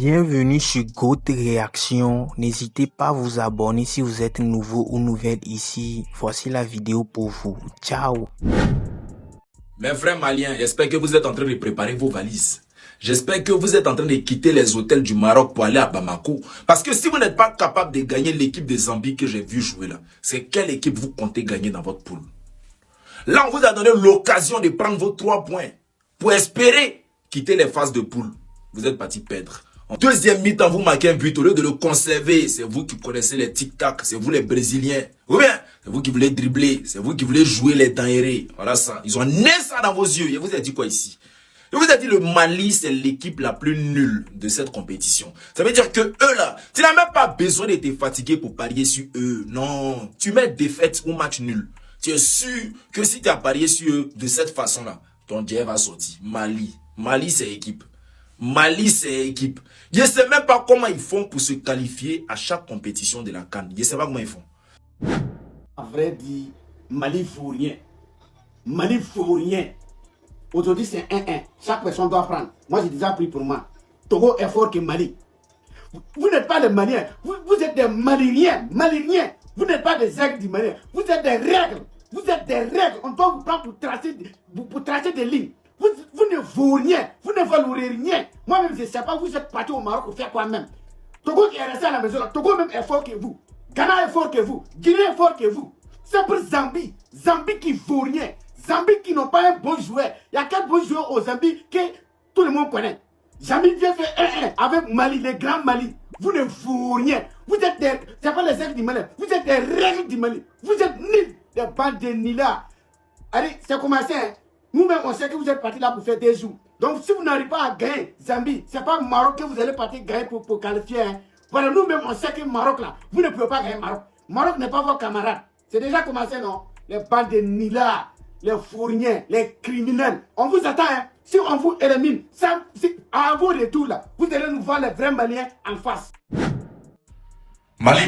Bienvenue sur Goat Réaction. N'hésitez pas à vous abonner si vous êtes nouveau ou nouvelle ici. Voici la vidéo pour vous. Ciao. Mes frères maliens, j'espère que vous êtes en train de préparer vos valises. J'espère que vous êtes en train de quitter les hôtels du Maroc pour aller à Bamako. Parce que si vous n'êtes pas capable de gagner l'équipe de Zambie que j'ai vu jouer là, c'est quelle équipe vous comptez gagner dans votre poule? Là, on vous a donné l'occasion de prendre vos 3 points pour espérer quitter les phases de poule. Vous êtes parti perdre. En deuxième mi-temps, vous marquez un but. Au lieu de le conserver, c'est vous qui connaissez les tic-tac. C'est vous les Brésiliens. Ou bien, c'est vous qui voulez dribbler. C'est vous qui voulez jouer les dangereux. Voilà ça. Ils ont né ça dans vos yeux. Je vous ai dit quoi ici? Je vous ai dit le Mali, c'est l'équipe la plus nulle de cette compétition. Ça veut dire que eux là, tu n'as même pas besoin de te fatiguer pour parier sur eux. Non, tu mets défaite ou match nul. Tu es sûr que si tu as parié sur eux de cette façon-là, ton dieu va sortir. Mali c'est équipe. Mali c'est équipe. Je ne sais même pas comment ils font pour se qualifier à chaque compétition de la CAN. Je ne sais pas comment ils font. À vrai dire, Mali ne vaut rien. Mali ne vaut rien. Aujourd'hui, c'est 1-1. Chaque personne doit prendre. Moi, j'ai déjà pris pour moi. Togo est fort que Mali. Vous n'êtes pas des Maliens. Vous êtes des Maliens. Vous n'êtes pas des aigles du Malien. Vous êtes des règles. Vous êtes des règles. On doit vous prendre pour tracer des lignes. Vous ne vaut rien. Vous ne valorez rien. Moi-même, je ne sais pas, vous êtes parti au Maroc pour faire quoi même. Togo qui est resté à la maison, là, Togo même est fort que vous. Ghana est fort que vous. Guinée est fort que vous. C'est pour Zambie. Zambie qui vaut rien. Zambie qui n'ont pas un bon joueur. Il y a 4 bons joueurs au Zambie que tout le monde connaît. Zambie vient faire 1-1 avec Mali, les grands Mali. Vous ne vaut rien. Vous êtes des... C'est pas les aigles du Mali. Vous êtes des règles du Mali. Vous êtes nuls. Des bandes de nilas. Allez, c'est commencé. Hein? Nous-mêmes, on sait que vous êtes partis là pour faire des jours. Donc, si vous n'arrivez pas à gagner Zambie, c'est pas Maroc que vous allez partir gagner pour qualifier. Hein? Voilà, nous-mêmes, on sait que Maroc là, vous ne pouvez pas gagner Maroc. Maroc n'est pas vos camarades. C'est déjà commencé, non? Les bandes de nilas, les fourniers, les criminels. On vous attend, hein? Si on vous élimine, ça, à vos retours là, vous allez nous voir les vrais Maliens en face. Mali.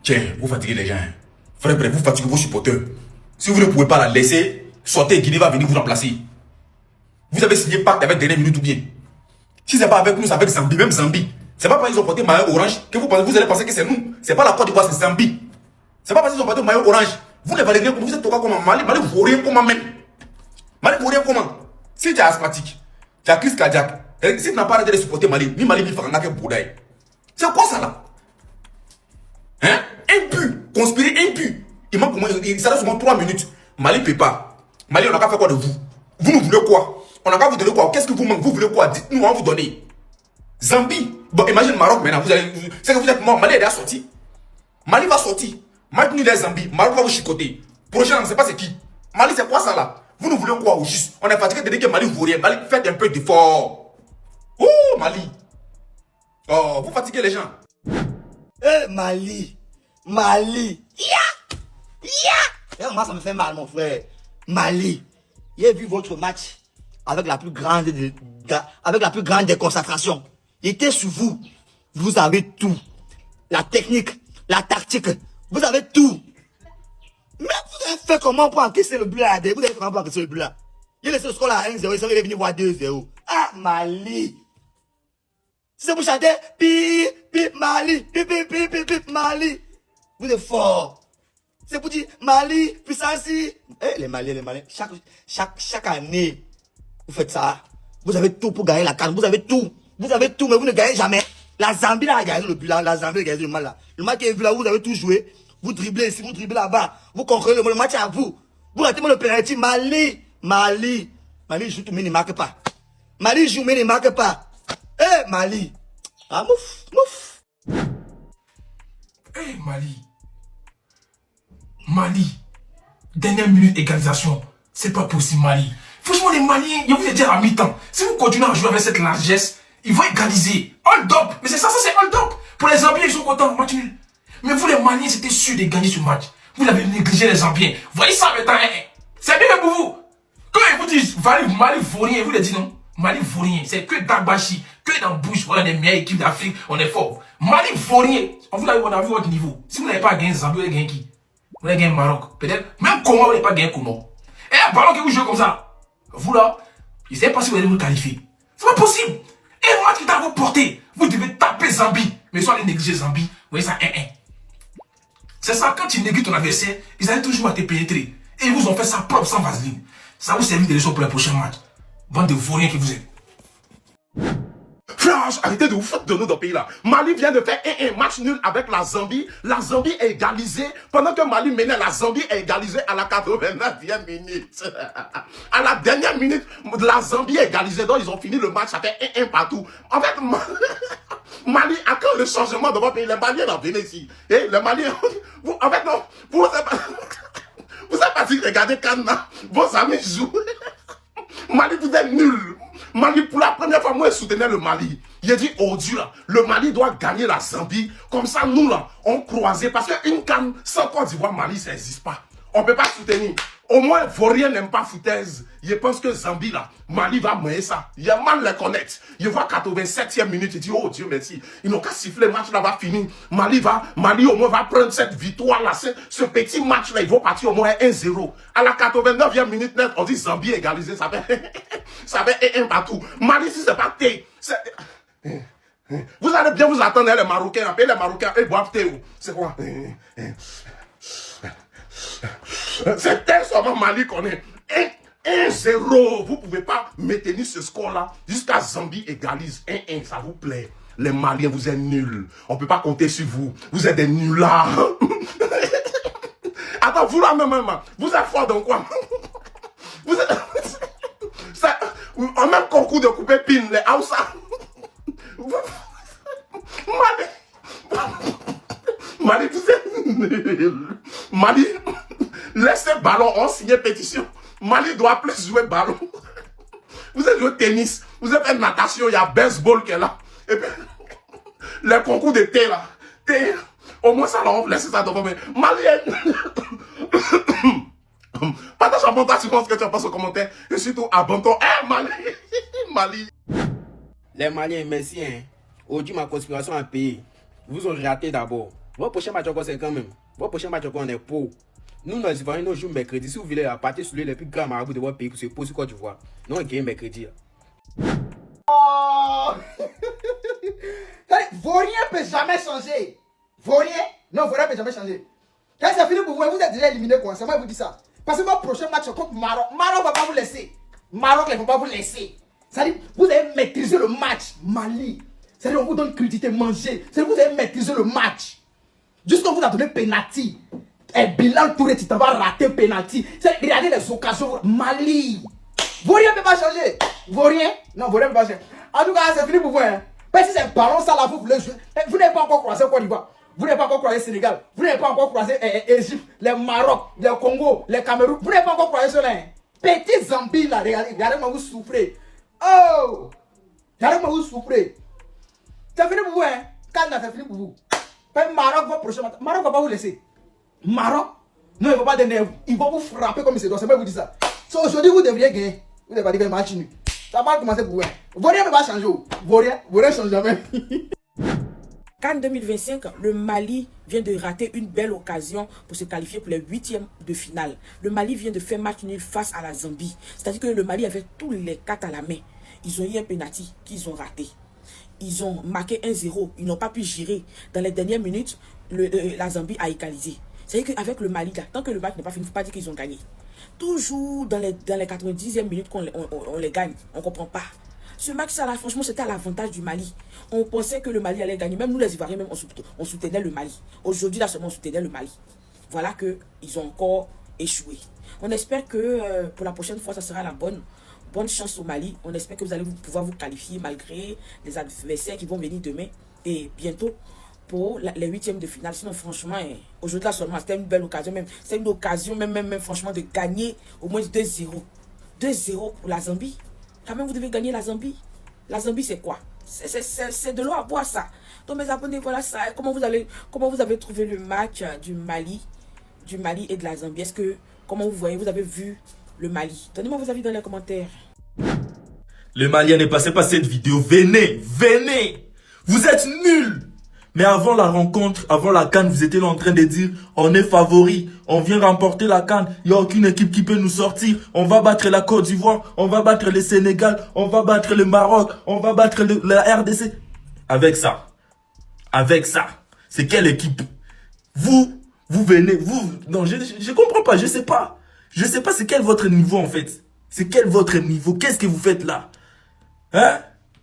Tiens, vous fatiguez les gens. Frère, vous fatiguez vos supporters. Si vous ne pouvez pas la laisser, sortez, Guinée va venir vous remplacer. Vous avez signé pacte avec dernière minute ou bien. Si c'est pas avec nous, c'est avec Zambie, même Zambie. C'est pas parce qu'ils ont porté maillot orange que vous allez penser que c'est nous. C'est pas la Côte d'Ivoire, c'est Zambie. C'est pas parce qu'ils ont porté maillot orange. Vous ne valez rien, vous êtes comment Mali vaut rien comment même. Mali vaut rien comment. Si tu es asthmatique, tu as crise cardiaque, et si tu n'as pas arrêté de supporter Mali, ni Mali ni Farana que Boudaï. C'est quoi ça là? Hein? Impu, conspirer impu. Il manque comment, il s'arrête seulement 3 minutes. Mali ne peut pas. Mali, on n'a qu'à faire quoi de vous? Vous nous voulez quoi? On n'a qu'à vous donner quoi? Qu'est-ce que vous manquez? Vous voulez quoi? Dites-nous, on va vous donner. Zambie. Bon, imagine Maroc maintenant. C'est que vous êtes mort. Mali est déjà sorti. Mali va sortir. Maintenant, les Zambie. Maroc va vous chicoter. Prochain, on ne sait pas c'est qui. Mali, c'est quoi ça là? Vous nous voulez quoi au juste? On est fatigué de dire que Mali vaut rien. Mali, faites un peu d'effort. Oh, Mali. Oh, vous fatiguez les gens. Mali. Moi, ça me fait mal, mon frère. Mali. J'ai vu votre match avec la plus grande déconcentration. J'étais sur vous. Vous avez tout. La technique, la tactique. Vous avez tout. Mais vous avez fait comment pour encaisser le but là? Vous avez fait comment pour encaisser le but là? Il a laissé le score à 1-0. Il est venu voir 2-0. Ah, Mali. C'est pour chanter pip Mali, pip Mali. Vous êtes fort. C'est pour dire Mali, puissance. Les Maliens. Chaque année, vous faites ça. Vous avez tout pour gagner la CAN. Vous avez tout, mais vous ne gagnez jamais. La Zambie là a gagné le but là. La Zambie a gagné le match là. Le match qui est vu là, vous avez tout joué. Vous dribblez ici, vous dribblez là-bas. Vous conquérez le match à vous. Vous ratez le penalty. Mali joue mais ne marque pas. Mali joue mais ne marque pas. Mali. Ah, mouf. Mali. Dernière minute égalisation. C'est pas possible, Mali. Franchement, les Maliens, je vous ai dit à mi-temps, si vous continuez à jouer avec cette largesse, ils vont égaliser. Hold up. Mais c'est ça c'est hold up. Pour les Zambiens, ils sont contents, match nul. Mais vous, les Maliens, c'était sûr de gagner ce match. Vous l'avez négligé, les Zambiens. Voyez ça maintenant, hein? C'est bien pour vous. Quand ils vous disent, Mali vaut rien, vous les dites non. Mali vaut rien. C'est que d'Agbachi, que dans Bouche, voilà les meilleures équipes d'Afrique, on est fort. Mali vaut rien. On a vu votre niveau. Si vous n'avez pas gagné Zambie, vous avez gagné qui? Vous avez gagné Maroc. Peut-être, même comment vous n'avez pas gagné comment? Et un ballon que vous jouez comme ça. Vous là, je ne sais pas si vous allez vous qualifier. C'est pas possible. Un match qui t'a vous porté. Vous devez taper Zambie. Mais soit les négliger Zambie, vous voyez ça 1-1. C'est ça, quand tu négliges ton adversaire, ils allaient toujours à te pénétrer. Et ils vous ont fait ça propre sans vaseline. Ça vous servit de leçon pour le prochain match. Bande de vauriens que vous êtes. Franche, arrêtez de vous foutre de nous dans le pays là. Mali vient de faire un match nul avec la Zambie. La Zambie est égalisée. Pendant que Mali menait, la Zambie est égalisée à la 89e minute. À la dernière minute, la Zambie est égalisée. Donc ils ont fini le match, ça fait 1-1 partout. En fait, Mali, à quand le changement de votre pays? Les Maliens là, venez ici. Et les Maliens, vous, en fait, non, vous êtes parti regarder Cannes, vos amis jouent. Mali, vous êtes nuls. Mali, pour la première fois, moi, je soutenais le Mali. Il a dit, oh Dieu, là, le Mali doit gagner la Zambie. Comme ça, nous, là, on croisait. Parce qu'une canne sans Côte d'Ivoire, Mali, ça n'existe pas. On ne peut pas soutenir. Au moins, Vaurien n'aime pas foutaise. Il pense que Zambie, là, Mali va mener ça. Il a mal les connaître. Il voit 87e minute, il dit, oh Dieu, merci. Ils n'ont qu'à siffler, le match là va finir. Mali au moins va prendre cette victoire-là. Ce petit match-là, ils vont partir au moins 1-0. À la 89e minute net, on dit Zambie égalisé. Ça fait 1 partout. Mali, si c'est pas thé. Vous allez bien vous attendre, les Marocains. Appelez les Marocains, ils boivent thé. C'est quoi? C'est tel seulement Mali qu'on est. 1-0. Vous ne pouvez pas maintenir ce score-là jusqu'à Zambie égalise 1-1. Ça vous plaît? Les Maliens, vous êtes nuls. On ne peut pas compter sur vous. Vous êtes des nullards. Attends, vous là même, vous êtes fort dans quoi? Vous êtes... En même concours de couper pin, les Hausa. Mali, vous êtes nuls. Mali, laissez ballon, on signe pétition. Mali doit plus jouer ballon. Vous avez joué tennis, vous avez fait natation, il y a baseball qui est là. Et puis, les concours de thé là. Thé, au moins ça, là, on laisse ça devant. Mais Mali, partage à bon temps, tu penses que tu as pas ce commentaire. Et surtout, abonne-toi. Mali, Mali. Les Maliens, merci. Hein. Aujourd'hui, ma conspiration a payé. Vous ont raté d'abord. Votre prochain match encore, c'est quand même. Votre prochain match encore, on est pauvre. Nous, nous Ivoiriens, nous jouons mercredi. Si vous voulez partir sur les plus grands marabouts de votre pays pour se poser quoi tu vois. Nous, on gagne mercredi. Oh Vaurien ne peut jamais changer. Vaurien? Non, Vaurien ne peut jamais changer. Quand c'est fini pour vous, vous êtes déjà éliminé quoi. C'est moi qui vous dis ça. Parce que votre prochain match contre Maroc, Maroc ne va pas vous laisser. Maroc ne va pas vous laisser. C'est-à-dire, vous avez maîtrisé le match. Mali. C'est-à-dire, on vous donne crédit manger. C'est-à-dire, vous avez maîtrisé le match. Jusqu'on vous a donné penalty. Et Bilal Touré, tu t'en vas rater penalty. Regardez les occasions. Mali. Vaurien ne peut pas changer. Vaurien? Non, Vaurien ne peut pas changer. En tout cas, c'est fini pour vous. Hein. Parce que c'est ballon, ça là, vous voulez jouer. Vous n'avez pas encore croisé Côte d'Ivoire. Vous n'avez pas encore croisé Sénégal. Vous n'avez pas encore croisé Égypte, les Maroc, les Congo, les Cameroun. Vous n'avez pas encore croisé cela. Hein. Petit Zambie là, regardez-moi vous souffrez. Oh! Regardez-moi vous souffrez. C'est fini pour vous. Hein. Canada, c'est fini pour vous. Maroc va prochain match. Maroc va pas vous laisser. Maroc, non, il ne va pas donner. Il va vous frapper comme il se doit. C'est moi qui vous dis ça. So, aujourd'hui, vous devriez gagner. Vous devriez gagner un match nul. Ça va commencer pour vous. Vaurien ne va pas changer. Vaurien ne change jamais. CAN 2025, le Mali vient de rater une belle occasion pour se qualifier pour les 8e de finale. Le Mali vient de faire match nul face à la Zambie. C'est-à-dire que le Mali avait tous les cartes à la main. Ils ont eu un penalty qu'ils ont raté. Ils ont marqué 1-0. Ils n'ont pas pu gérer. Dans les dernières minutes, la Zambie a égalisé. C'est-à-dire qu'avec le Mali, là, tant que le match n'est pas fini, il ne faut pas dire qu'ils ont gagné. Toujours dans les 90e minutes qu'on les gagne. On ne comprend pas. Ce match-là, là, franchement, c'était à l'avantage du Mali. On pensait que le Mali allait gagner. Même nous, les Ivoiriens, même, on soutenait le Mali. Aujourd'hui, là, seulement, on soutenait le Mali. Voilà qu'ils ont encore échoué. On espère que pour la prochaine fois, ça sera la bonne chance au Mali. On espère que vous allez pouvoir vous qualifier malgré les adversaires qui vont venir demain et bientôt pour les 8e de finale. Sinon, franchement, aujourd'hui, là, seulement, c'était une belle occasion. C'est une occasion, même, franchement, de gagner au moins 2-0. 2-0 pour la Zambie. Quand même, vous devez gagner la Zambie. La Zambie, c'est quoi? C'est de l'eau à boire, ça. Donc, mes abonnés, voilà ça. Comment vous avez trouvé le match du Mali et de la Zambie? Comment vous voyez? Vous avez vu le Mali? Donnez-moi vos avis dans les commentaires. Le Malien ne passez pas cette vidéo. Venez. Vous êtes nuls. Mais avant la rencontre, avant la CAN, vous étiez là en train de dire, on est favori, on vient remporter la CAN, il n'y a aucune équipe qui peut nous sortir, on va battre la Côte d'Ivoire, on va battre le Sénégal, on va battre le Maroc, on va battre la RDC. Avec ça, c'est quelle équipe? Vous venez, non, je comprends pas, je sais pas c'est quel votre niveau en fait. C'est quel votre niveau? Qu'est-ce que vous faites là? Hein?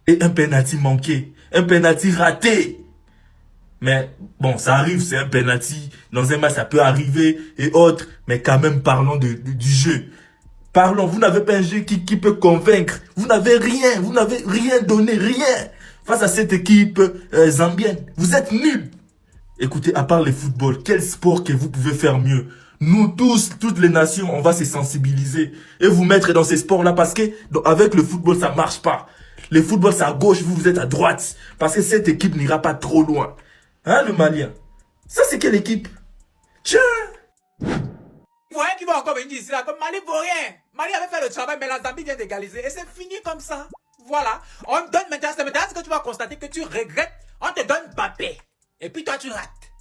Et un penalty manqué, un penalty raté. Mais bon, ça arrive, c'est un penalty. Dans un match, ça peut arriver et autres. Mais quand même, parlons du jeu. Parlons, vous n'avez pas un jeu qui peut convaincre. Vous n'avez rien donné, rien. Face à cette équipe zambienne. Vous êtes nuls. Écoutez, à part le football, quel sport que vous pouvez faire mieux? Nous tous, toutes les nations, on va se sensibiliser et vous mettre dans ces sports-là parce que avec le football, ça marche pas. Le football, c'est à gauche, vous êtes à droite. Parce que cette équipe n'ira pas trop loin. Hein, le Malien? Ça, c'est quelle équipe? Tiens! Vous voyez qui va encore venir ici là, comme Mali pour rien. Mali avait fait le travail, mais la Zambie vient d'égaliser. Et c'est fini comme ça. Voilà. On te donne maintenant, c'est maintenant que tu vas constater que tu regrettes. On te donne Mbappé. Et puis toi, tu rates.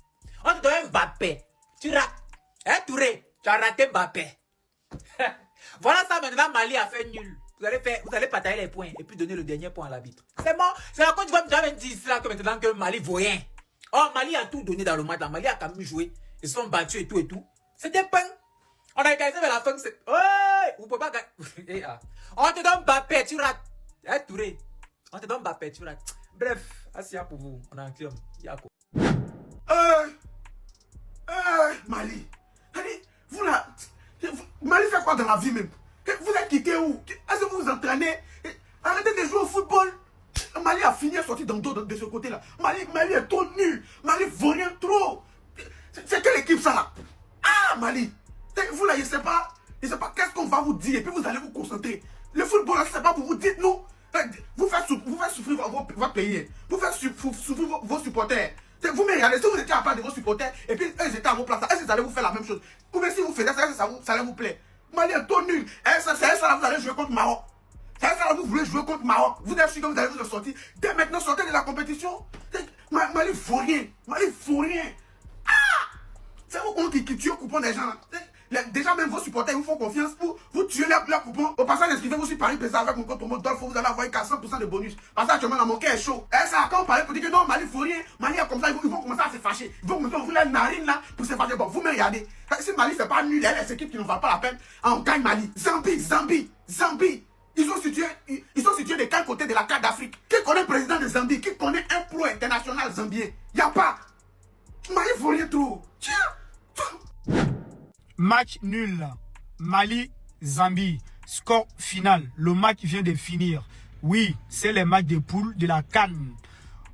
On te donne Mbappé. Tu rates. Hein, Touré? Tu as raté Mbappé. Voilà ça, maintenant, Mali a fait nul. Vous allez partager les points et puis donner le dernier point à l'arbitre. C'est bon. C'est la Côte d'Ivoire qui va dire là que maintenant que Mali vaut rien. Oh, Mali a tout donné dans le match. Mali a quand même joué. Ils sont battus et tout et tout. C'était pain. On a égalisé vers la fin. Ouais, vous pouvez pas gagner. On te donne Mbappé, tu rates. Hein, Touré? On te donne Mbappé, tu rates. Bref, Asia pour vous. On a un client. Yako. Mali. Allez, vous là. Mali fait quoi dans la vie même? Vous êtes quitté où? Est-ce que vous vous entraînez? Arrêtez de jouer au football. Mali a fini à sortir dans le dos de ce côté-là. Mali est trop nul. Mali vaut rien trop. C'est quelle équipe ça là? Ah, Mali. Vous là, je sais pas qu'est-ce qu'on va vous dire et puis vous allez vous concentrer. Le football là, c'est pas pour vous dire nous. Vous faites souffrir votre pays. Vous faites souffrir vos supporters. Vous me regardez, si vous étiez à part de vos supporters et puis eux ils étaient à vos places, est-ce qu'ils allaient vous faire la même chose? Ou bien si vous faites ça, ça allait vous plaire. Mali est trop nul. C'est ça là, vous allez jouer contre Maroc. C'est ça là, vous voulez jouer contre Maroc. Vous êtes sûr que vous allez vous en sortir. Dès maintenant, sortez de la compétition. Mali vaut rien. Mali vaut rien. Ah! C'est vous qui tuez au coupon des gens là. Déjà même vos supporters vous font confiance pour vous tuer leur coupon. Au passage, inscrivez-vous sur Paris PSA avec mon code promo Dolfo, vous allez avoir 100% de bonus. Parce que actuellement, mon cœur est chaud. Et ça, quand on parlait pour dire que non, Mali faut rien, Mali est comme ça, ils vont commencer à se fâcher. Ils vont commencer à ouvrir la narine là pour se fâcher. Bon, vous me regardez. Si Mali c'est pas nul, les équipes qui ne valent pas la peine, on gagne Mali. Zambie. Ils sont situés de quel côté de la carte d'Afrique? Qui connaît le président de Zambie? Qui connaît un pro international zambien? Y a pas. Mali faut rien trop. Tiens. Match nul. Mali-Zambie. Score final. Le match vient de finir. Oui, c'est le match de poule de la CAN.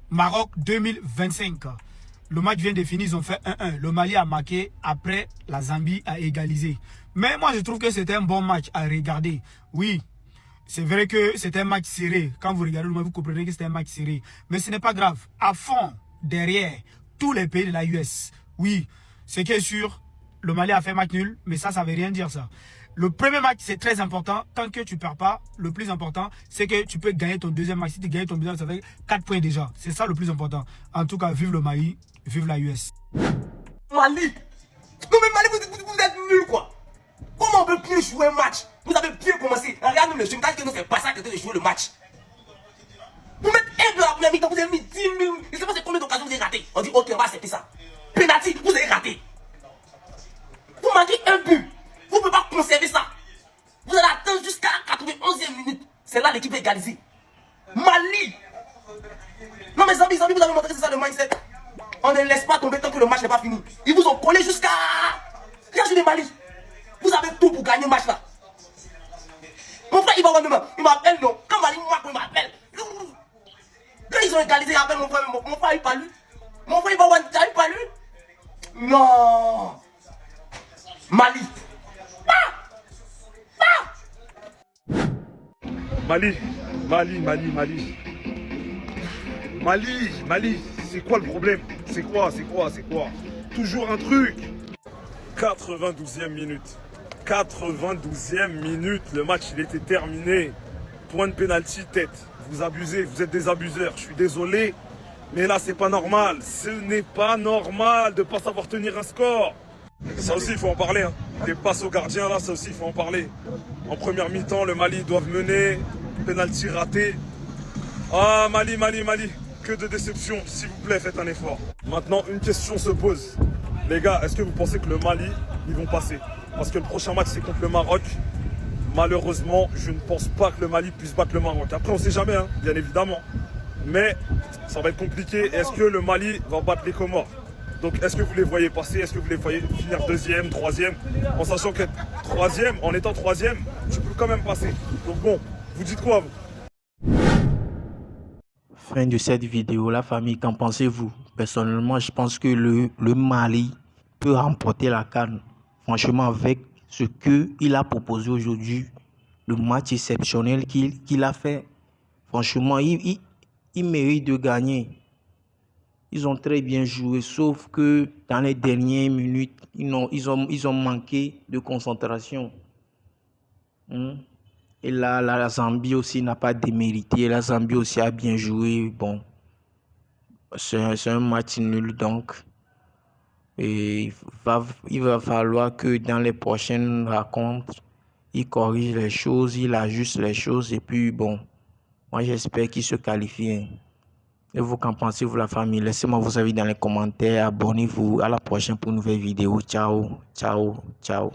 Maroc 2025. Le match vient de finir. Ils ont fait 1-1. Le Mali a marqué. Après, la Zambie a égalisé. Mais moi, je trouve que c'était un bon match à regarder. Oui, c'est vrai que c'était un match serré. Quand vous regardez le match, vous comprenez que c'était un match serré. Mais ce n'est pas grave. À fond, derrière, tous les pays de la US. Oui, ce qui est sûr, le Mali a fait match nul, mais ça veut rien dire ça. Le premier match, c'est très important. Tant que tu ne perds pas, le plus important, c'est que tu peux gagner ton deuxième match. Si tu gagnes ton deuxième, ça fait 4 points déjà. C'est ça le plus important. En tout cas, vive le Mali, vive la US. Mali. Non mais Mali, vous êtes nuls quoi. Comment on peut bien jouer un match? Vous avez bien commencé. Regarde-nous le stream, que nous c'est pas ça que de jouer le match. Vous mettez un but à la première mi-temps, vous avez mis 10 000. Je sais pas c'est combien d'occasions vous avez raté. On dit ok, on va accepter ça. Penalty, vous avez raté. Vous manquez un but. Vous ne pouvez pas conserver ça. Vous allez attendre jusqu'à la 91e minute. C'est là l'équipe est égalisée. Mali. Non mais Zambie, vous avez montré que c'est ça le mindset. On ne laisse pas tomber tant que le match n'est pas fini. Ils vous ont collé jusqu'à... Regardez les Mali. Vous avez tout pour gagner le match là. Mon frère, il va voir demain. Il m'appelle non. Quand Mali il m'appelle. Quand ils ont égalisé, il appelle mon frère. Mon frère, il parle. Mon frère, il va voir. Tu n'arrives pas lui? Non. Mali. Mali, c'est quoi le problème? C'est quoi? Toujours un truc. 92e minute. 92e minute. Le match, il était terminé. Point de pénalty, tête. Vous abusez, vous êtes des abuseurs. Je suis désolé. Mais là, c'est pas normal. Ce n'est pas normal de ne pas savoir tenir un score. Ça aussi, il faut en parler. Hein. Les passes au gardien, là, ça aussi, il faut en parler. En première mi-temps, le Mali doit mener. Penalty raté. Ah, Mali. Que de déception. S'il vous plaît, faites un effort. Maintenant, une question se pose. Les gars, est-ce que vous pensez que le Mali, ils vont passer? Parce que le prochain match, c'est contre le Maroc. Malheureusement, je ne pense pas que le Mali puisse battre le Maroc. Après, on ne sait jamais, hein, bien évidemment. Mais ça va être compliqué. Est-ce que le Mali va battre les Comores? Donc, est-ce que vous les voyez passer? Est-ce que vous les voyez finir deuxième, troisième? En sachant qu'être troisième, en étant troisième, tu peux quand même passer. Donc bon, vous dites quoi, vous? Fin de cette vidéo, la famille, qu'en pensez-vous? Personnellement, je pense que le Mali peut remporter la CAN. Franchement, avec ce qu'il a proposé aujourd'hui, le match exceptionnel qu'il a fait, franchement, il mérite de gagner. Ils ont très bien joué, sauf que dans les dernières minutes, ils ont manqué de concentration. Et là, la Zambie aussi n'a pas démérité. La Zambie aussi a bien joué. Bon, c'est un match nul donc. Et il va falloir que dans les prochaines rencontres, il corrige les choses, il ajuste les choses. Et puis bon, moi j'espère qu'il se qualifie. Et vous, qu'en pensez-vous, la famille? Laissez-moi vos avis dans les commentaires. Abonnez-vous. À la prochaine pour une nouvelle vidéo. Ciao, ciao, ciao.